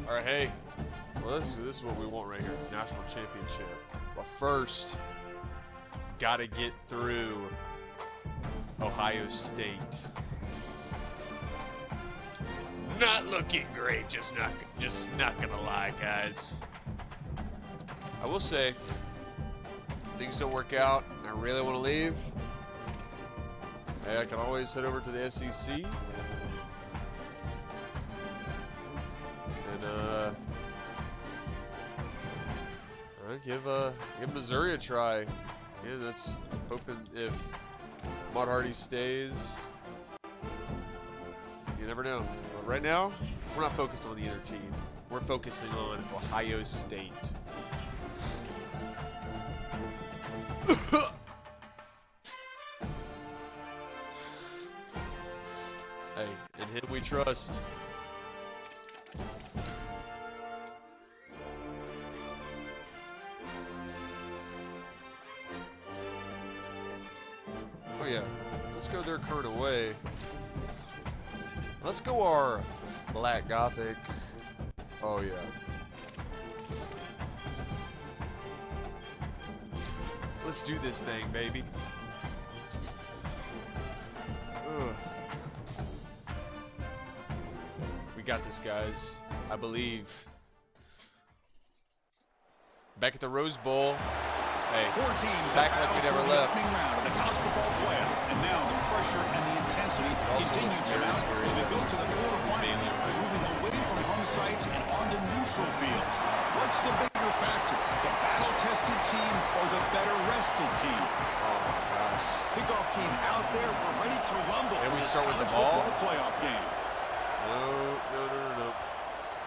All right, hey. Well, this is what we want right here, national championship. But first, gotta get through Ohio State. Not looking great, just not gonna lie, guys. I will say, things don't work out, and I really want to leave. Hey, I can always head over to the SEC. And give Missouri a try. Yeah, that's hoping if Maud Hardy stays. You never know. But right now, we're not focused on the other team. We're focusing on Ohio State. Hey, in him we trust. Oh yeah, let's go their current away. Let's go our Black Gothic. Oh yeah. Let's do this thing, baby. Ugh. We got this, guys. I believe. Back at the Rose Bowl. Hey, Four teams back like we never left. Round of the college football playoff, and now the pressure and the intensity continue to mount as we go to the quarterfinals, moving away from home sites and onto neutral fields. What's the bigger factor, the battle-tested team or the better-rested team? Oh my gosh! Kickoff team out there, we're ready to rumble. And we start with the ball ball. Playoff game. No.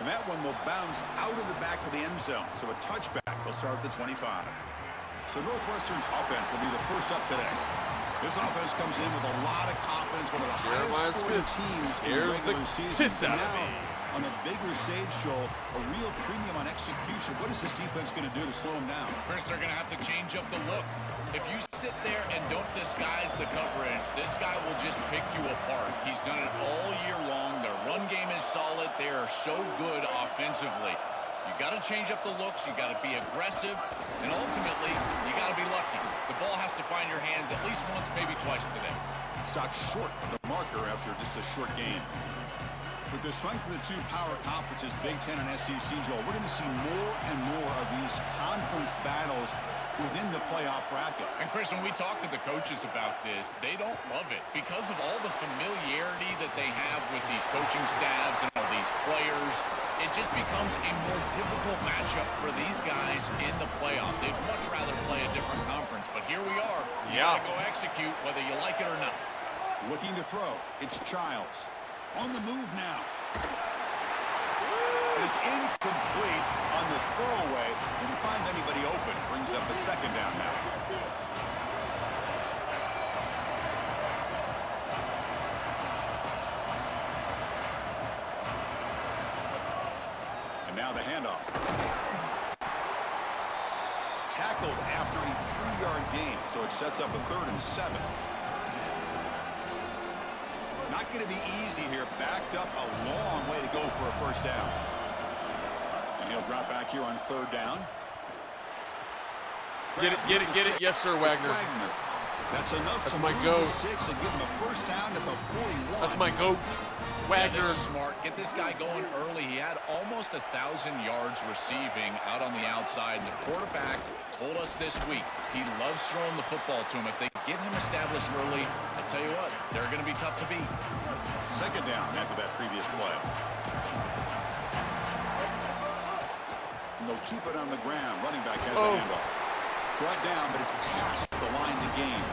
And that one will bounce out of the back of the end zone. So a touchback will start at the 25. So Northwestern's offense will be the first up today. This offense comes in with a lot of confidence, one of the highest scoring teams in the regular season. Piss out of me. On a bigger stage, Joel, a real premium on execution. What is this defense going to do to slow them down? Chris, they're going to have to change up the look. If you sit there and don't disguise the coverage, this guy will just pick you apart. He's done it all year long. Their run game is solid. They are so good offensively. You got to change up the looks. You got to be aggressive, and ultimately, you got to be lucky. The ball has to find your hands at least once, maybe twice today. Stopped short of the marker after just a short gain. With the strength of the two power conferences, Big Ten and SEC, Joel, we're going to see more and more of these conference battles within the playoff bracket. And Chris, when we talk to the coaches about this, they don't love it because of all the familiarity that they have with these coaching staffs and all these players. It just becomes a more difficult matchup for these guys in the playoff. They'd much rather play a different conference, but here we are. You gotta go execute whether you like it or not. Looking to throw. It's Childs. On the move now. And it's incomplete on the throwaway. Didn't find anybody open. Brings up a second down now. And now the handoff. Tackled after a 3-yard gain, so it sets up a 3rd and 7. Not going to be easy here. Backed up a long way to go for a first down. And he'll drop back here on 3rd down. Get it. Yes, sir, Wagner. That's enough to my move goat. the sticks and give him a first down at the 41. That's my goat. Wagner. Yeah, this is smart. Get this guy going early. He had almost 1,000 yards receiving out on the outside. The quarterback told us this week he loves throwing the football to him. If they get him established early, I tell you what, they're going to be tough to beat. Second down after that previous play. And they'll keep it on the ground. Running back has the handoff. Brought down, but it's past the line to gain.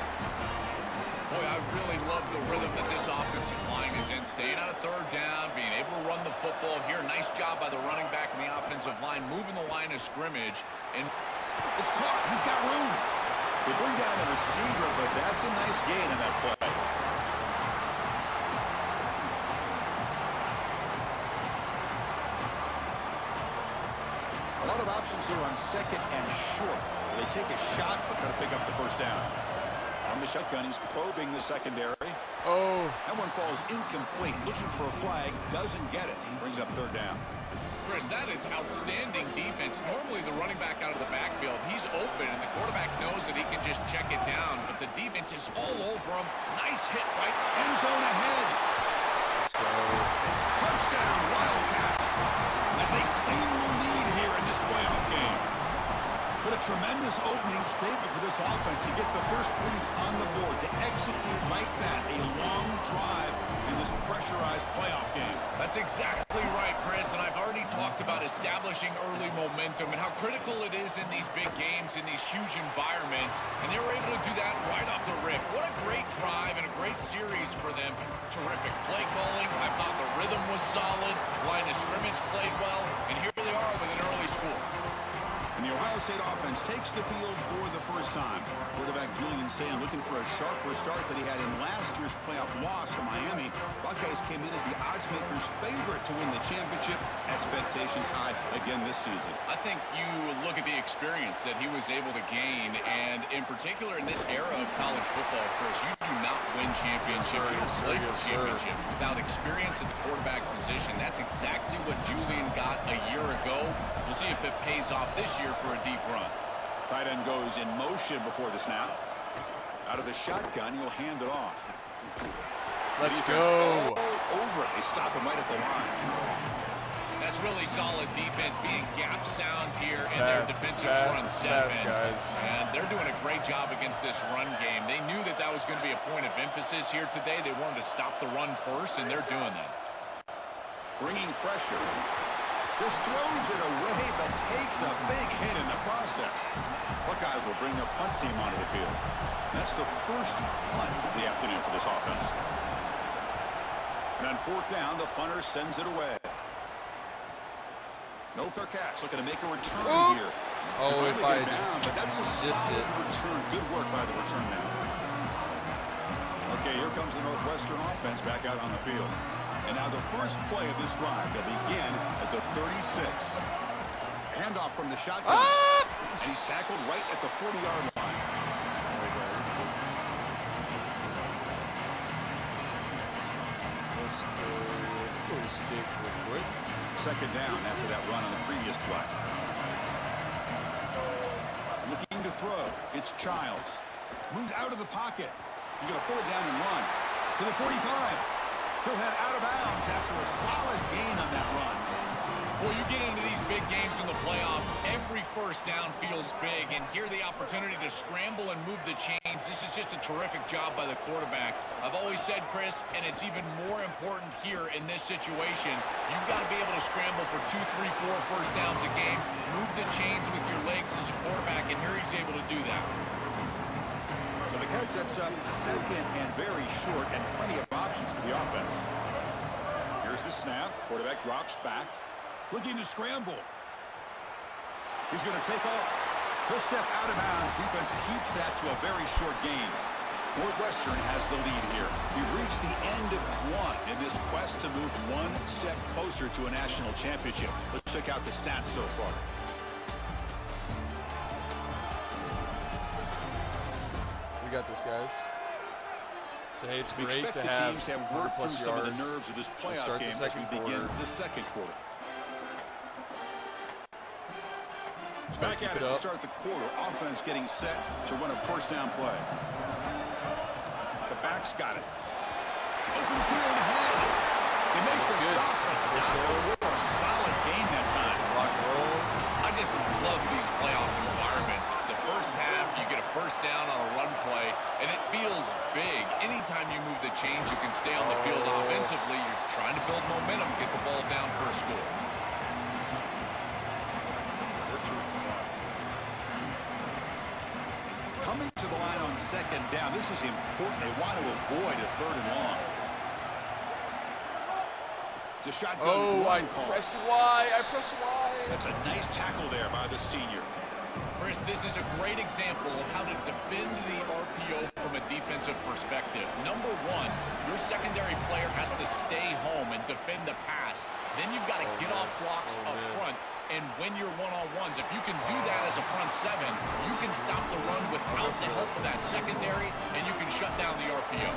Boy, I really love the rhythm that this offensive line is in. Staying out of 3rd down, being able to run the football here. Nice job by the running back and the offensive line, moving the line of scrimmage. And it's Clark. He's got room. They bring down the receiver, but that's a nice gain in that play. A lot of options here on 2nd and short. They take a shot or try to pick up the first down. On the shotgun, he's probing the secondary. Oh. That one falls incomplete. Looking for a flag, doesn't get it. Brings up 3rd down. Chris, that is outstanding defense. Normally the running back out of the backfield, he's open, and the quarterback knows that he can just check it down, but the defense is all over him. Nice hit right. End zone ahead. Let's go. Touchdown, Wildcats. As they claim the lead here in this playoff game. What a tremendous opening statement for this offense to get the first points on the board, to execute like that, a long drive in this pressurized playoff game. That's exactly right, Chris, and I've already talked about establishing early momentum and how critical it is in these big games, in these huge environments, and they were able to do that right off the rip. What a great drive and a great series for them. Terrific play calling. I thought the rhythm was solid. Line of scrimmage played well, and here they are with an early score. And the Ohio State offense takes the field for the first time. Quarterback Julian Sayin looking for a sharper start than he had in last year's playoff loss to Miami. Buckeyes came in as the odds-makers' favorite to win the championship. Expectations high again this season. I think you look at the experience that he was able to gain, and in particular in this era of college football, Chris, you do not win championships. You don't play for championships without experience at the quarterback position. That's exactly what Julian got a year ago. We'll see if it pays off this year for a deep run. Tight end goes in motion before the snap. Out of the shotgun, he'll hand it off. Let's go. Over it. They stop him right at the line. That's really solid defense, being gap sound here in their defensive front seven. Guys. And they're doing a great job against this run game. They knew that that was going to be a point of emphasis here today. They wanted to stop the run first, and they're doing that. Bringing pressure. Just throws it away, but takes a big hit in the process. Buckeyes will bring their punt team onto the field. That's the first punt of the afternoon for this offense. And on fourth down, the punter sends it away. No fair catch, looking to make a return here. Oh, if I down, but that's a solid return. Good work by the return man. Okay, here comes the Northwestern offense back out on the field. And now the first play of this drive, they'll begin at the 36. Handoff from the shotgun. And he's tackled right at the 40-yard line. Let's go to stick real quick. Second down after that run on the previous play. Looking to throw. It's Childs. Moves out of the pocket. He's going to pull it down and run. To the 45. He'll head out of bounds after a solid gain on that run. Well, you get into these big games in the playoff, every first down feels big, and here the opportunity to scramble and move the chains. This is just a terrific job by the quarterback. I've always said, Chris, and it's even more important here in this situation, you've got to be able to scramble for 2, 3, 4 first downs a game, move the chains with your legs as a quarterback, and here he's able to do that. So the catch sets up second and very short, and plenty of options for the offense. Here's the snap. Quarterback drops back. Looking to scramble. He's going to take off. He'll step out of bounds. Defense keeps that to a very short gain. Northwestern has the lead here. We've reached the end of one in this quest to move one step closer to a national championship. Let's check out the stats so far. We got this, guys. So, hey, it's great to the have teams have worked through some of the yards nerves of this playoff game as we begin the second quarter. Back at it to start the quarter. Offense getting set to run a first down play. The back's got it. Open field ahead. They make the stop. A solid gain that time. Rock and roll. I just love these playoff environments. It's the first half, you get a first down on a run play, and it feels big. Anytime you move the chains, you can stay on the field offensively. You're trying to build momentum, get the ball down for a score. Coming to the line on second down. This is important. They want to avoid a third and long. It's a shotgun. Oh, I pressed Y. I pressed Y. That's a nice tackle there by the senior. Chris, this is a great example of how to defend the RPO from a defensive perspective. Number one, your secondary player has to stay home and defend the pass. Then you've got to get off blocks up front and win your one-on-ones. If you can do that as a front seven, you can stop the run without the help of that secondary, and you can shut down the RPO.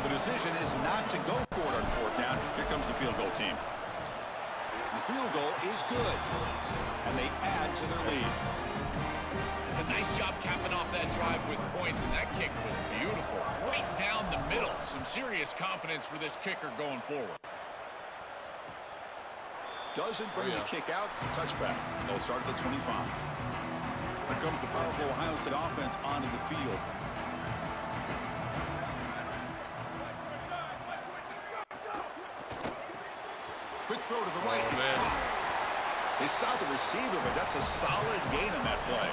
The decision is not to go for it on fourth down. Here comes the field goal team. The field goal is good. And they add to their lead. It's a nice job capping off that drive with points, and that kick was beautiful. Right down the middle. Some serious confidence for this kicker going forward. Doesn't bring the kick out. Touchback. They'll start at the 25. Here comes the powerful Ohio State offense onto the field. Quick throw to the right. It's caught. They stop the receiver, but that's a solid gain on that play.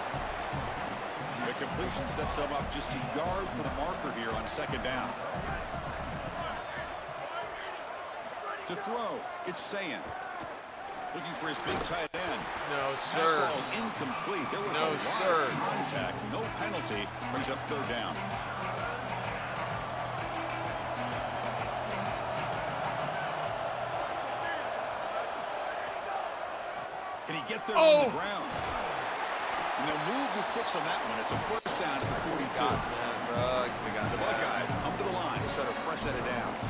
The completion sets them up just a yard for the marker here on second down. To throw, it's Sayin. Looking for his big tight end. No, sir. Pass ball is incomplete. There was a lot of contact. No penalty. Brings up third down. Can he get there on the ground? And they'll move the 6 on that one. It's a first down at the 42. The Buckeyes come to the line to start a fresh set of downs.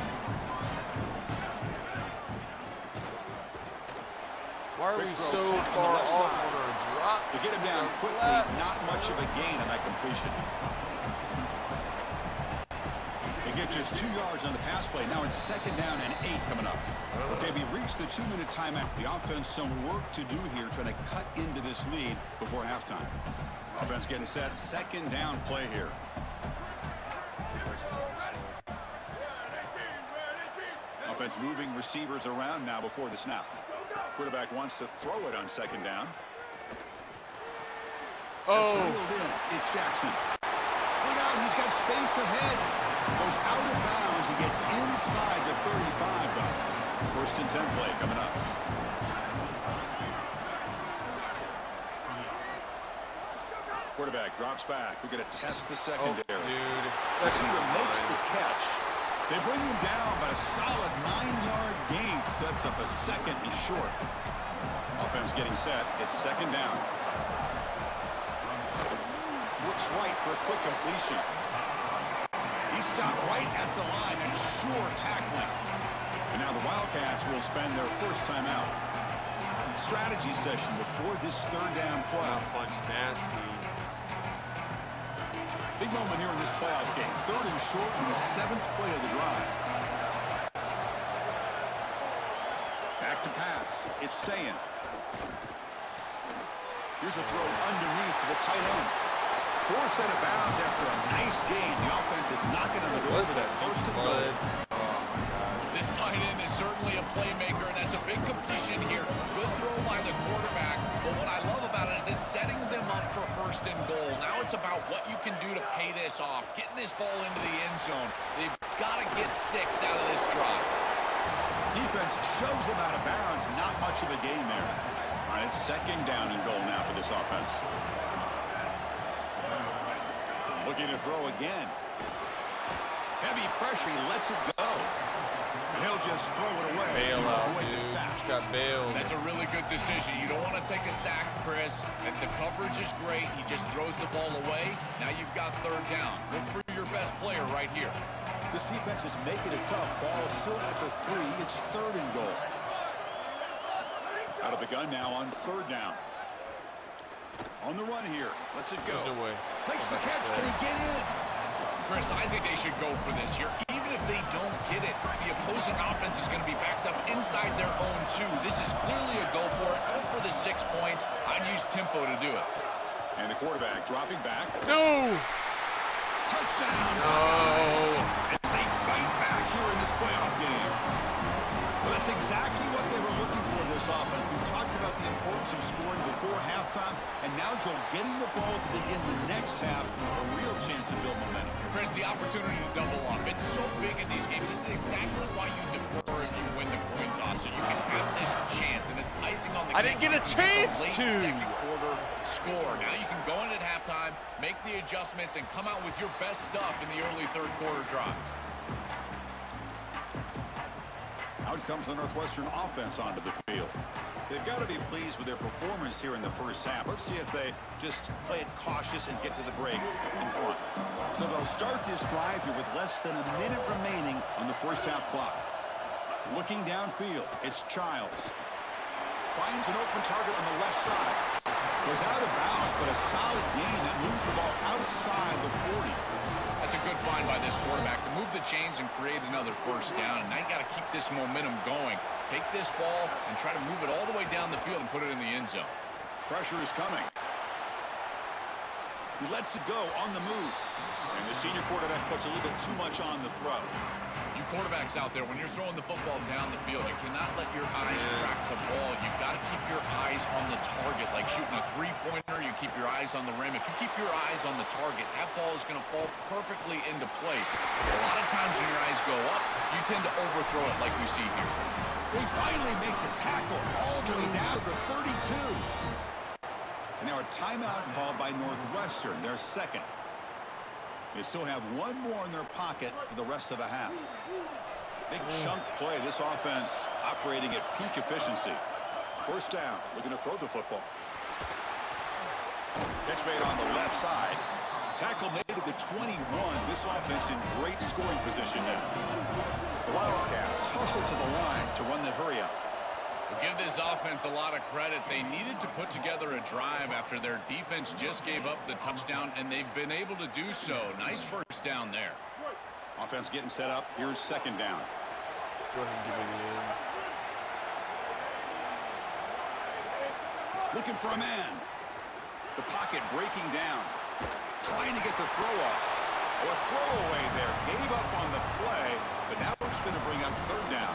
Why are we so far off on our drops? To get him down quickly, not much of a gain on that completion. They get just 2 yards on the pass play. Now it's second down and 8 coming up. Okay, we reached the 2-minute timeout. The offense some work to do here, trying to cut into this lead before halftime. Offense getting set. Second down play here. Offense moving receivers around now before the snap. Quarterback wants to throw it on second down. That's reeled in. It's Jackson. Look out, he's got space ahead. Goes out of bounds. He gets inside the 35, though. First and 10 play coming up. Quarterback drops back. We're going to test the secondary. Receiver makes the catch. They bring him down, but a solid 9-yard gain sets up a second and short. Offense getting set. It's second down. Looks right for a quick completion. He stopped right at the line and sure tackling. And now the Wildcats will spend their first timeout. Strategy session before this third down play. Punch nasty. Big moment here in this playoff game. Third and short in the 7th play of the drive. Back to pass. It's Sayin. Here's a throw underneath to the tight end. Forced out of bounds after a nice gain. The offense is knocking on the door for that first and goal. This tight end is certainly a playmaker, and that's a big completion here. Good throw by the quarterback, but what I love about it is it's setting them up for first and goal. Now it's about what you can do to pay this off, getting this ball into the end zone. They've got to get 6 out of this drive. Defense shoves them out of bounds. Not much of a gain there. All right, it's second down and goal now for this offense. Looking to throw again. Heavy pressure. He lets it go. He'll just throw it away. Bail to out, avoid dude. the sack. Just got bailed. That's a really good decision. You don't want to take a sack, Chris. And the coverage is great. He just throws the ball away. Now you've got third down. Look for your best player right here. This defense is making it tough. Ball still at the 3. It's third and goal. Out of the gun now on third down. On the run here. Lets it go. There's no way. Makes the catch. Can he get in? Chris, I think they should go for this here. Even if they don't get it, the opposing offense is going to be backed up inside their own 2. This is clearly a go for it. Go for the 6 points. I'd use tempo to do it. And the quarterback dropping back. No! Touchdown! No! As they fight back here in this playoff game. Well, that's exactly what they were looking for this offense. We talked about the importance of scoring before halftime, and now, Joel, getting the ball to begin the next half, a real chance to build momentum. Chris, the opportunity to double up. It's so big in these games. This is exactly why you defer if you win the coin toss, so you can have this chance, and it's icing on the cake. I didn't get a chance late to. Second quarter score. Now you can go in at halftime, make the adjustments, and come out with your best stuff in the early third quarter drive. Out comes the Northwestern offense onto the field. They've got to be pleased with their performance here in the first half. Let's see if they just play it cautious and get to the break in front. So they'll start this drive here with less than a minute remaining on the first half clock. Looking downfield, it's Childs. finds an open target on the left side. Goes out of bounds, but a solid gain that moves the ball outside the 40. That's a good find by this quarterback to move the chains and create another first down. And now you got to keep this momentum going. Take this ball and try to move it all the way down the field and put it in the end zone. Pressure is coming. He lets it go on the move. And the senior quarterback puts a little bit too much on the throw. You quarterbacks out there, when you're throwing the football down the field, you cannot let your eyes track the ball. You've got to keep your eyes on the target. Like shooting a three-pointer, you keep your eyes on the rim. If you keep your eyes on the target, that ball is going to fall perfectly into place. A lot of times when your eyes go up, you tend to overthrow it like we see here. They finally make the tackle all the way down to the 32. And now a timeout called by Northwestern, their second. They still have one more in their pocket for the rest of the half. Big chunk play. This offense operating at peak efficiency. First down, looking to throw the football. Catch made on the left side. Tackle made at the 21. This offense in great scoring position now. The Wildcats hustle to the line to run the hurry up. We'll give this offense a lot of credit. They needed to put together a drive after their defense just gave up the touchdown, and they've been able to do so. Nice first down there. Offense getting set up. Here's second down. Go ahead and give me the end. Looking for a man. The pocket breaking down. Trying to get the throw off. Oh, a throwaway there. Gave up on the play, but now it's going to bring up third down.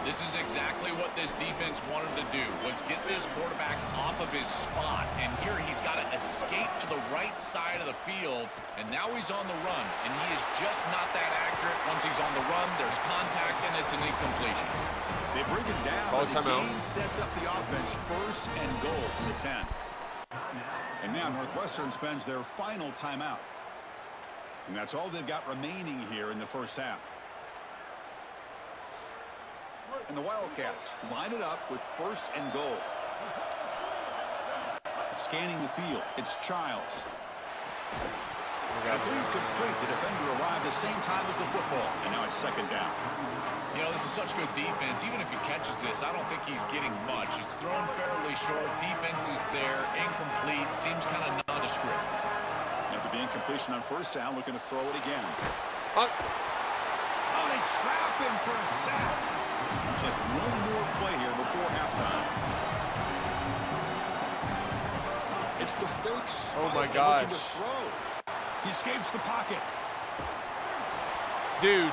This is exactly what this defense wanted to do, was get this quarterback off of his spot. And here he's got to escape to the right side of the field, and now he's on the run. And he is just not that accurate. Once he's on the run, there's contact, and it's an incompletion. They bring it down, Call and the timeout. game sets up the offense first and goal from the 10. And now Northwestern spends their final timeout. And that's all they've got remaining here in the first half. And the Wildcats line it up with first and goal. Scanning the field, it's Childs. It's incomplete. The defender arrived at the same time as the football, and now it's second down. You know, this is such good defense. Even if he catches this, I don't think he's getting much. It's thrown fairly short. Defense is there, incomplete, seems kind of nondescript. After the incompletion on first down, looking to throw it again. Oh, They trap him for a sack. Looks like one more play here before halftime. It's the fake spike. Oh my and gosh. looking to throw. He escapes the pocket. dude.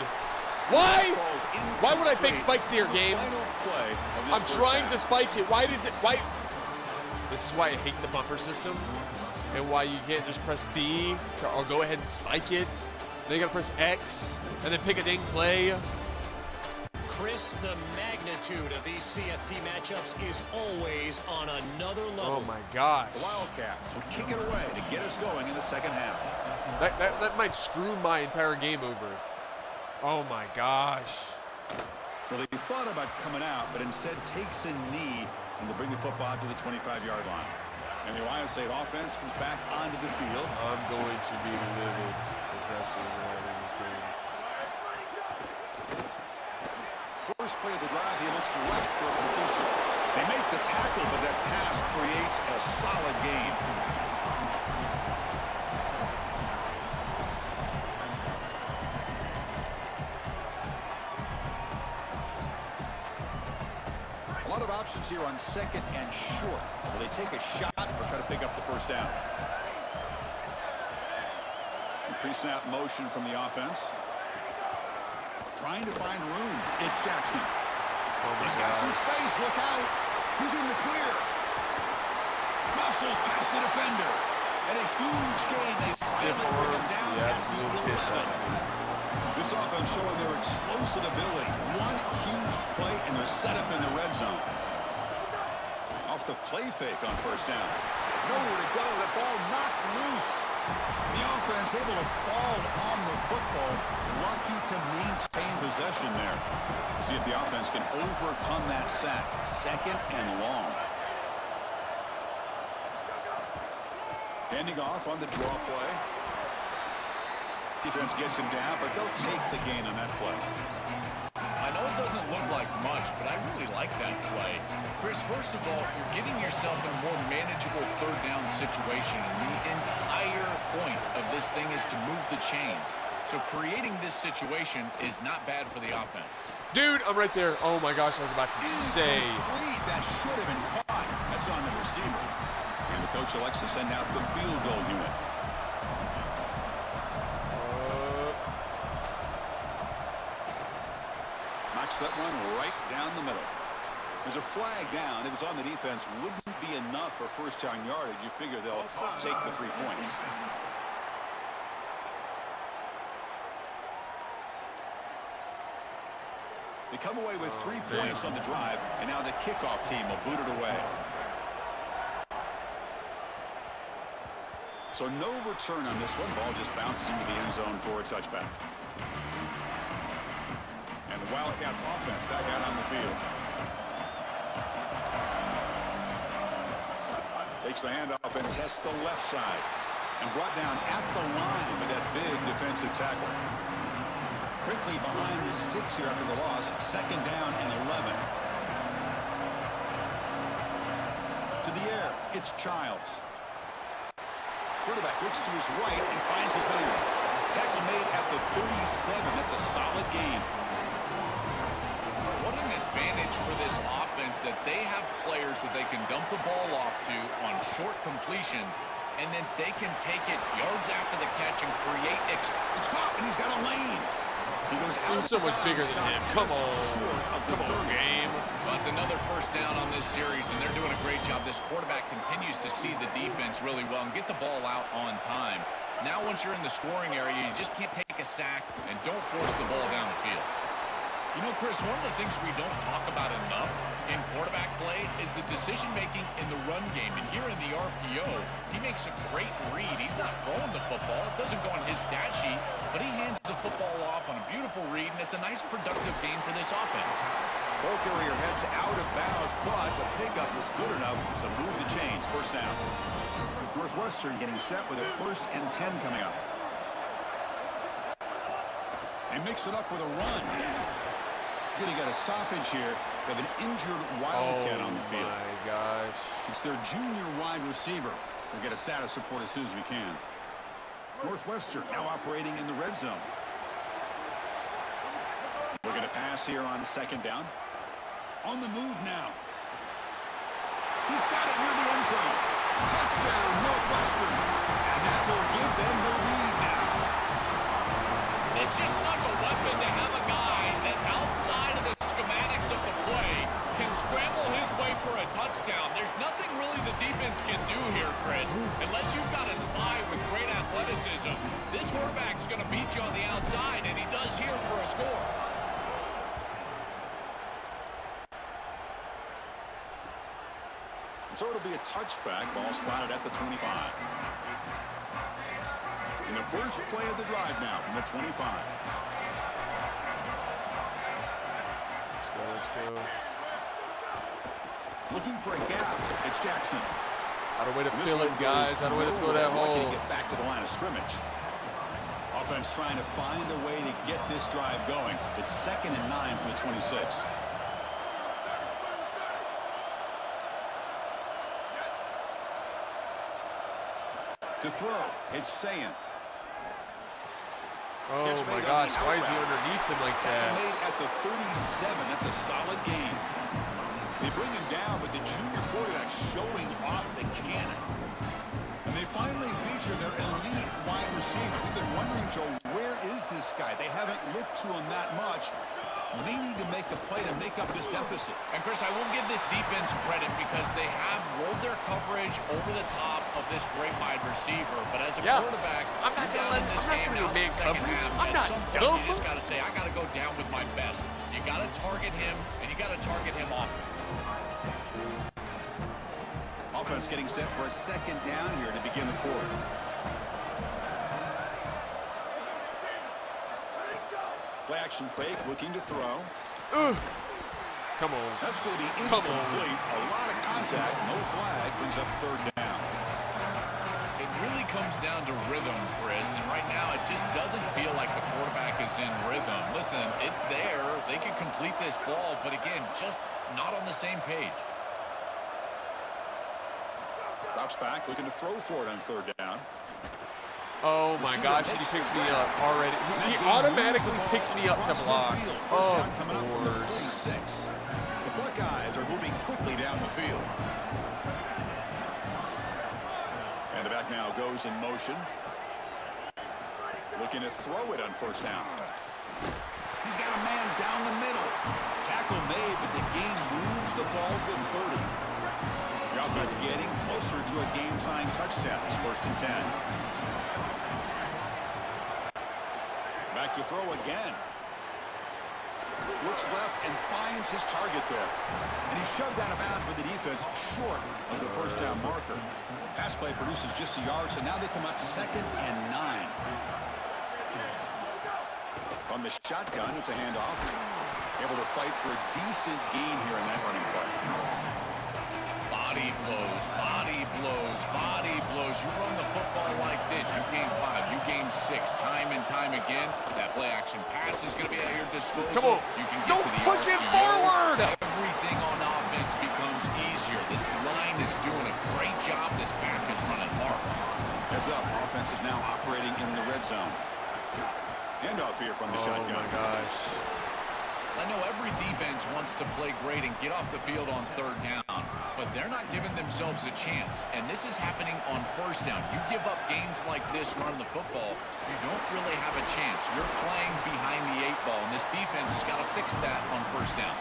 Why? Falls Why would I fake spike their game? Final play of this I'm first trying half. to spike it. Why does it? Why? This is why I hate the bumper system, and why you can't just press B or go ahead and spike it. Then you gotta press X and then pick a dang play. Chris, the magnitude of these CFP matchups is always on another level. Oh my gosh. The Wildcats will kick it away to get us going in the second half. That might screw my entire game over. Oh my gosh. Well, he thought about coming out, but instead takes a knee and to bring the football to the 25-yard line. And the Ohio State offense comes back onto the field. I'm going to be livid if that's what is this game. First play of the drive, he looks left for a completion. They make the tackle, but that pass creates a solid gain. A lot of options here on second and short. Will they take a shot or try to pick up the first down? Pre-snap motion from the offense. Trying to find room. It's Jackson. He's got some space. Look out. He's in the clear. Muscles past the defender. And a huge gain. They finally bring him down at the 11. This offense showing their explosive ability. One huge play, and they're set up in the red zone. Off the play fake on first down. Nowhere to go. The ball knocked loose. The offense able to fall on the football. Lucky to maintain possession there. See if the offense can overcome that sack. Second and long. Handing off on the draw play. Defense gets him down, but they'll take the gain on that play. I know it doesn't look like much, but I really like that play. Chris, first of all, you're getting yourself in a more manageable third down situation, and the entire point of this thing is to move the chains. So creating this situation is not bad for the offense. Dude, I'm right there. Oh my gosh, I was about to say. Incomplete. That should have been caught. That's on the receiver. And the coach elects to send out the field goal unit. Knocks that one right down the middle. There's a flag down. If it's on the defense, wouldn't be enough for first down yardage. You figure they'll take the 3 points. They come away with 3 points on the drive, and now the kickoff team will boot it away. So no return on this one. Ball just bounces into the end zone for a touchback. And the Wildcats offense back out on the field. Takes the handoff and tests the left side. And brought down at the line with that big defensive tackle. Quickly behind the sticks here after the loss. 2nd down and 11. To the air, it's Childs. Quarterback looks to his right and finds his man. Tackle made at the 37. That's a solid gain. What an advantage for this offense that they have players that they can dump the ball off to on short completions, and then they can take it yards after the catch and create. It's caught, and he's got a lane. He goes out. He's so much bigger than him. Come on. Come on, game. Well, it's another first down on this series, and they're doing a great job. This quarterback continues to see the defense really well and get the ball out on time. Now, once you're in the scoring area, you just can't take a sack and don't force the ball down the field. You know, Chris, one of the things we don't talk about enough in quarterback play is the decision-making in the run game. And here in the RPO, he makes a great read. He's not throwing the football. It doesn't go on his stat sheet, but he hands the football off on a beautiful read, and it's a nice productive game for this offense. Ball carrier heads out of bounds, but the pickup was good enough to move the chains. First down. Northwestern getting set with a 1st and 10 coming up. They mix it up with a run. He got a stoppage here. They have an injured Wildcat on the field. Oh my gosh. It's their junior wide receiver. We'll get a status report as soon as we can. Northwestern now operating in the red zone. We're going to pass here on 2nd down. On the move now. He's got it near the end zone. Touchdown, Northwestern. And that will give them the lead now. It's just such a weapon to have a guy that outside of the schematics of the play can scramble his way for a touchdown. There's nothing really the defense can do here, Chris, unless you've got a spy with great athleticism. This quarterback's going to beat you on the outside, and he does here for a score. So it'll be a touchback. Ball spotted at the 25. In the first play of the drive now from the 25. Let's go. Looking for a gap. It's Jackson. Out of way to fill it, guys. Out of way to fill that hole. Get back to the line of scrimmage. Offense trying to find a way to get this drive going. It's 2nd and 9 from the 26. To throw, it's Sayan. Oh my gosh, why is he underneath him like that? Made at the 37, that's a solid gain. They bring him down, but the junior quarterback showing off the cannon. And they finally feature their elite wide receiver. We've been wondering, Joe, where is this guy? They haven't looked to him that much. They need to make the play to make up this deficit. And, Chris, I will give this defense credit because they have rolled their coverage over the top of this great wide receiver. But as a quarterback, I'm not down in this game now, it's the second half. I'm not dumb. You just got to say, I got to go down with my best. You got to target him, and you got to target him often. Offense getting set for a 2nd down here to begin the quarter. Play action fake, looking to throw. Come on. That's going to be incomplete. A lot of contact, no flag, brings up 3rd down. It really comes down to rhythm, Chris, and right now it just doesn't feel like the quarterback is in rhythm. Listen, it's there. They can complete this ball, but again, just not on the same page. Drops back, looking to throw for it on third down. Oh my gosh, he picks me up already. He automatically picks me up to block. Of course. The Buckeyes are moving quickly down the field. And the back now goes in motion. Looking to throw it on first down. He's got a man down the middle. Tackle made, but the game moves the ball to 30. The offense getting closer to a game-tying touchdown. It's 1st and 10. Back to throw again. Looks left and finds his target there. And he's shoved out of bounds by the defense short of the first down marker. Pass play produces just a yard, so now they come up 2nd and 9. On the shotgun, it's a handoff. Able to fight for a decent gain here in that running play. Body blows, body blows, body blows. You run the football like this, you gain 5, you gain 6, time and time again. That play action pass is going to be at your disposal. Come on, you can get don't to the push it RPO. forward. Everything on offense becomes easier. This line is doing a great job. This back is running hard. Heads up, offense is now operating in the red zone. Handoff here from the shotgun. Oh my gosh. I know every defense wants to play great and get off the field on third down, but they're not giving themselves a chance, and this is happening on first down. You give up gains like this running the football, you don't really have a chance. You're playing behind the 8 ball, and this defense has got to fix that on first down.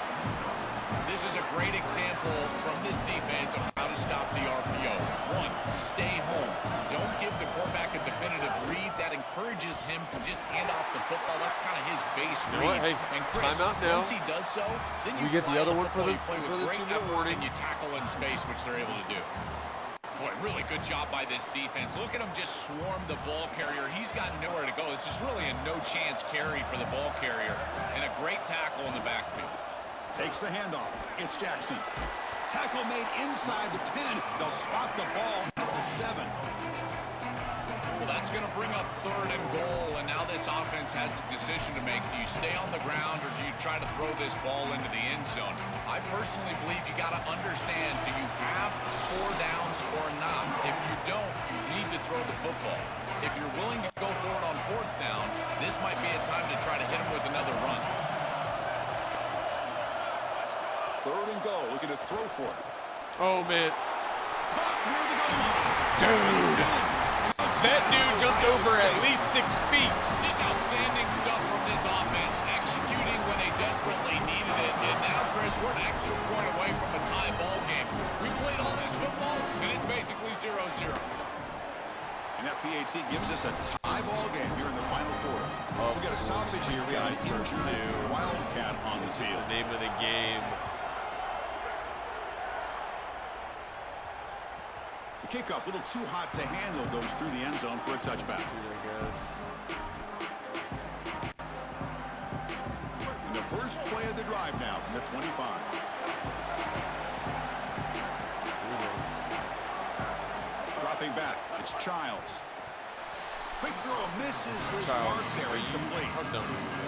This is a great example from this defense of how to stop the RPO. 1, stay home. Don't give the quarterback a definitive read. That encourages him to just hand off the football. That's kind of his base read. Hey, and Chris, timeout now. once he does so, then you get the other one for the play with great 2-minute effort, warning. and you tackle in space, which they're able to do. Boy, really good job by this defense. Look at him just swarm the ball carrier. He's got nowhere to go. It's just really a no-chance carry for the ball carrier, and a great tackle in the backfield. Takes the handoff. It's Jackson. Tackle made inside the 10. They'll spot the ball at the 7. Well, that's going to bring up 3rd and goal, and now this offense has a decision to make. Do you stay on the ground, or do you try to throw this ball into the end zone? I personally believe you got to understand, do you have 4 downs or not? If you don't, you need to throw the football. If you're willing to go for it on 4th down, this might be a time to try to hit him with another run. 3rd and goal, looking to throw for it. Oh man. Caught near the goal line. Dude. That dude jumped over at least 6 feet. Just outstanding stuff from this offense, executing when they desperately needed it. And now, Chris, we're an extra point away from a tie ball game. We played all this football, and it's basically 0-0. And that PAT gives us a tie ball game here in the final quarter. We got a salvage here. We got an injured Wildcat on the Just field. the name of the game. The kickoff, a little too hot to handle, goes through the end zone for a touchback. I guess. And the first play of the drive now from the 25. Dropping back, it's Childs. Quick throw, misses his mark there, incomplete.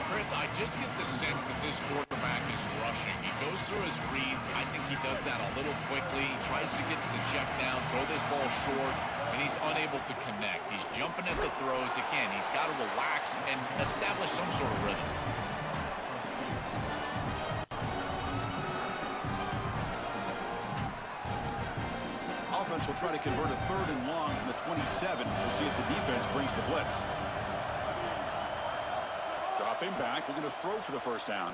Chris, I just get the sense that this quarterback is rushing. He goes through his reads. I think he does that a little quickly. He tries to get to the check down, throw this ball short, and he's unable to connect. He's jumping at the throws. Again, he's got to relax and establish some sort of rhythm. Offense will try to convert a 3rd and long from the 27. We'll see if the defense brings the blitz. Dropping back, looking to throw for the first down.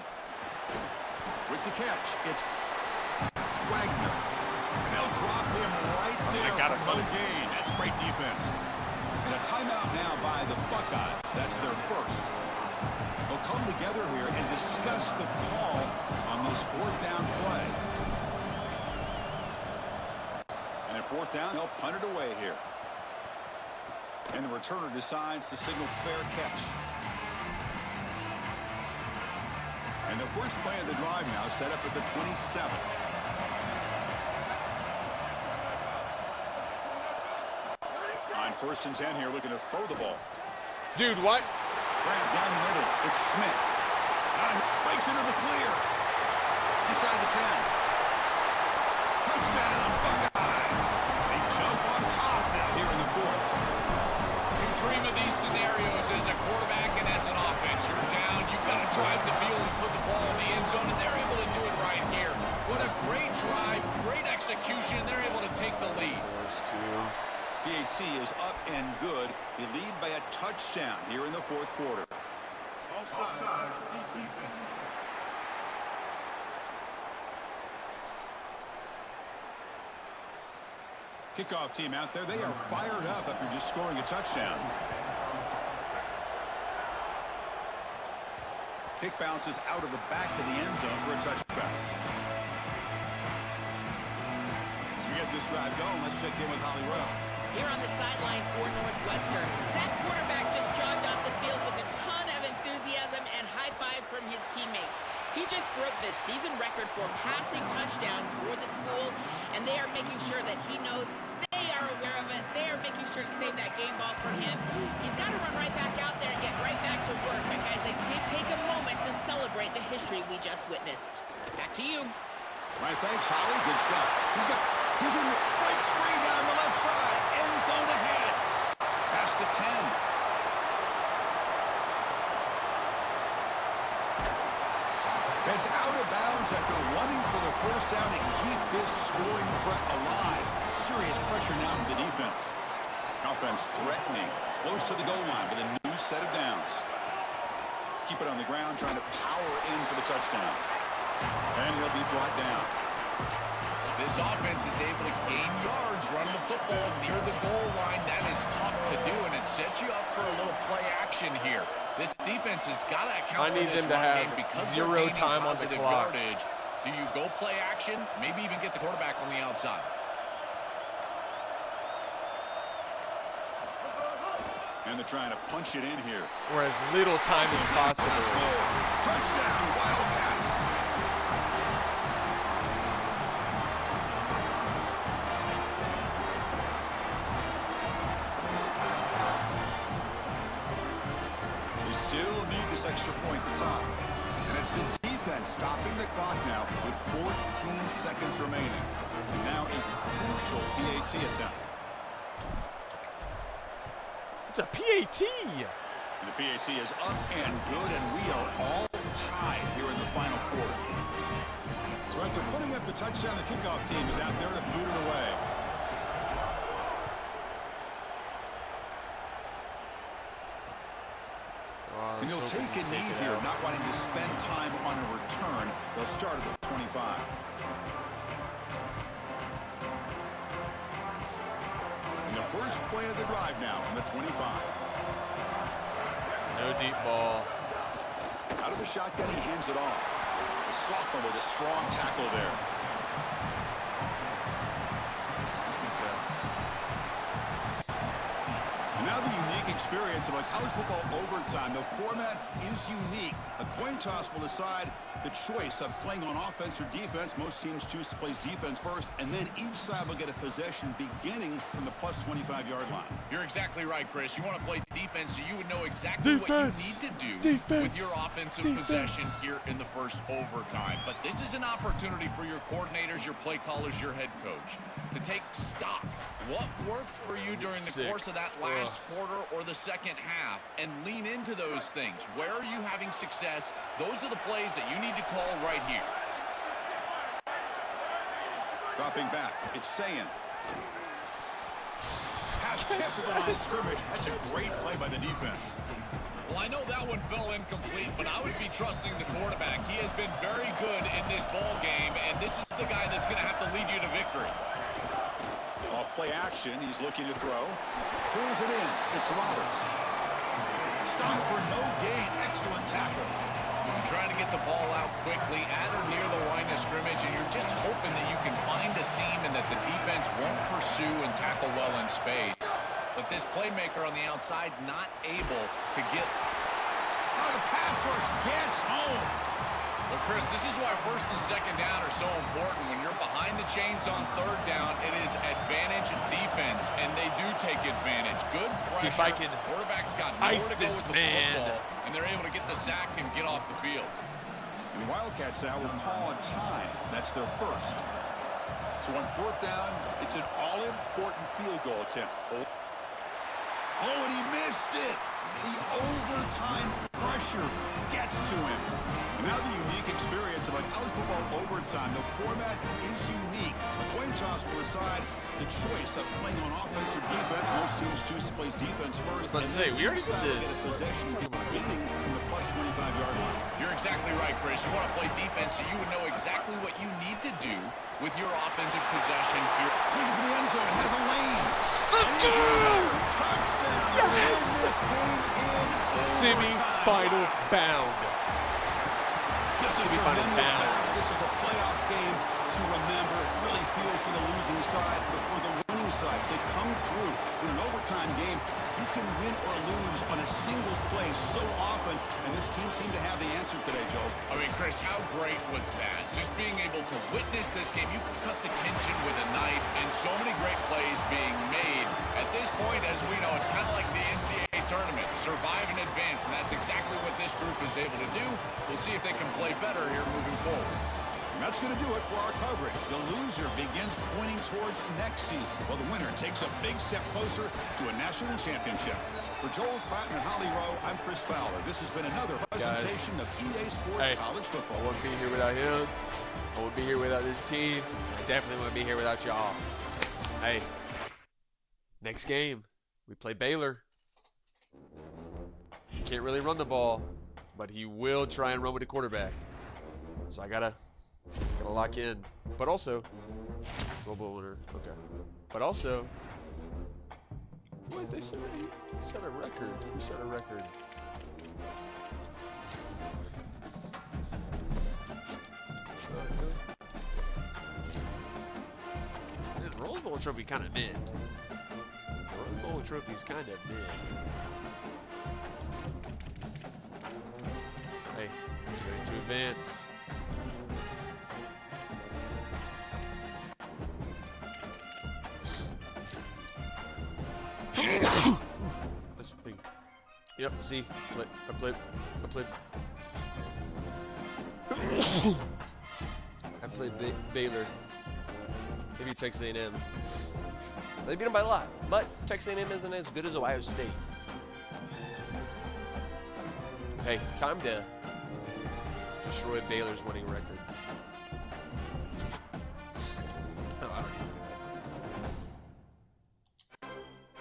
With the catch, it's Wagner. And they'll drop him right there for no gain. That's great defense. And a timeout now by the Buckeyes. That's their first. They'll come together here and discuss the call on this 4th down play. And at 4th down, they'll punt it away here. And the returner decides to signal fair catch. And the first play of the drive now set up at the 27. On 1st and 10 here, looking to throw the ball. Dude, what? Grab down the middle. It's Smith. Breaks into the clear. Inside the 10. Touchdown, Buckeyes. They jump on top now here in the 4th. You dream of these scenarios as a quarterback and as an offense. You're down, you've got to drive the field and put the ball in the end zone, and they're able to do it right here. What a great drive, great execution. They're able to take the lead. BAT is up and good. They lead by a touchdown here in the 4th quarter. Kickoff team out there. They are fired up after just scoring a touchdown. Kick bounces out of the back of the end zone for a touchback. As we get this drive going, let's check in with Holly Rowe. Here on the sideline for Northwestern, that quarterback just jogged off the field with a ton of enthusiasm and high fives from his teammates. He just broke the season record for passing touchdowns for the school, and they are making sure that he knows they are aware of it. They are making sure to save that game ball for him. He's got to run right back out there and get right back to work. But guys, they did take a moment to celebrate the history we just witnessed. Back to you. All right, thanks, Holly. Good stuff. He's in the breaks free down the left side. End zone ahead. Past the 10. It's out of bounds after running for the 1st down and keep this scoring threat alive. Serious pressure now for the defense. Offense threatening, close to the goal line with a new set of downs. Keep it on the ground, trying to power in for the touchdown. And he'll be brought down. This offense is able to gain yards running the football near the goal line. That is tough to do, and it sets you up for a little play action here. This defense has got to account for this run game because zero time on the clock. Yardage. Do you go play action? Maybe even get the quarterback on the outside. And they're trying to punch it in here. Or as little time as possible. Touchdown, Wildcats. They still need this extra point to tie. And it's the defense stopping the clock now with 14 seconds remaining. Now a crucial PAT attempt. It's a PAT. The PAT is up and good, and we are all tied here in the final quarter. So after putting up the touchdown, the kickoff team is out there to boot it away. And he'll take a knee here, not wanting to spend time on a return. They'll start at the 25. And the first play of the drive now from the 25. No deep ball. Out of the shotgun, he hands it off. The sophomore with a strong tackle there. And now the unique experience of a college football overtime. The format is unique. A coin toss will decide the choice of playing on offense or defense. Most teams choose to play defense first, and then each side will get a possession beginning from the plus 25-yard line. You're exactly right, Chris. You want to play defense so you would know exactly what you need to do with your offensive possession here in the first overtime. But this is an opportunity for your coordinators, your play callers, your head coach to take stock. What worked for you during the course of that last quarter or the second half, and lean into those things. Where are you having success? Those are the plays that you need to call right here. Dropping back, it's Sayin. Pass tip to the line of scrimmage. That's a great play by the defense. Well, I know that one fell incomplete, but I would be trusting the quarterback. He has been very good in this ball game, and this is the guy that's going to have to lead you to victory. Off play action, he's looking to throw. Pulls it in. It's Roberts. Stop for no gain. Excellent tackle. You're trying to get the ball out quickly at or near the line of scrimmage, and you're just hoping that you can find a seam and that the defense won't pursue and tackle well in space. But this playmaker on the outside not able to get... Oh, the pass rush gets home. Well, Chris, this is why first and second down are so important. When you're behind the chains on third down, it is advantage defense, and they do take advantage. Good pressure. See if I can Quarterback's got ice nowhere to go this with the man. football, and they're able to get the sack and get off the field. And Wildcats now will call a time. That's their first. So on fourth down, it's an all-important field goal attempt. Oh, and he missed it. The overtime pressure gets to him. And now the unique experience of a college football overtime. The format is unique. The coin toss will decide the choice of playing on offense or defense. Most teams choose to play defense first. I was about to say, we already did this. Possession beginning from the plus 25-yard line. You're exactly right, Chris. You want to play defense so you would know exactly what you need to do with your offensive possession here. Looking for the end zone. Has a lane. Let's go! Touchdown. Yes! This game in Semi-final bound. Semi-final bound. This is a playoff game to remember. Really feel for the losing side, but for the winning side to come through in an overtime game. You can win or lose on a single play so often, and this team seemed to have the answer today, Joe. I mean, Chris, how great was that? Just being able to witness this game. You could cut the tension with a knife, and so many great plays being made. At this point, as we know, it's kind of like the NCAA tournament. Survive and advance, and that's exactly what this group is able to do. We'll see if they can play better here moving forward. And that's going to do it for our coverage. The loser begins pointing towards next season, while the winner takes a big step closer to a national championship. For Joel Clatton and Holly Rowe, I'm Chris Fowler. This has been another presentation of EA Sports College Football. I wouldn't be here without him. I wouldn't be here without this team. I definitely wouldn't be here without y'all. Hey, next game, we play Baylor. He can't really run the ball, but he will try and run with the quarterback. So I gotta lock in. But also, global winner. Okay. But also, wait, they set a record. Who set a record? The Rose Bowl trophy kind of mid. The Rose Bowl trophy's kind of mid. Hey, ready to advance. That's the thing. Yep, see, I played. I played Baylor. Maybe Texas A&M. They beat them by a lot, but Texas A&M isn't as good as Ohio State. Hey, time to destroy Baylor's winning record. Oh, I don't even.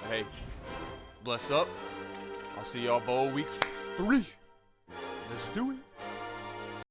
Hey, bless up. I'll see y'all bowl week 3. Let's do it.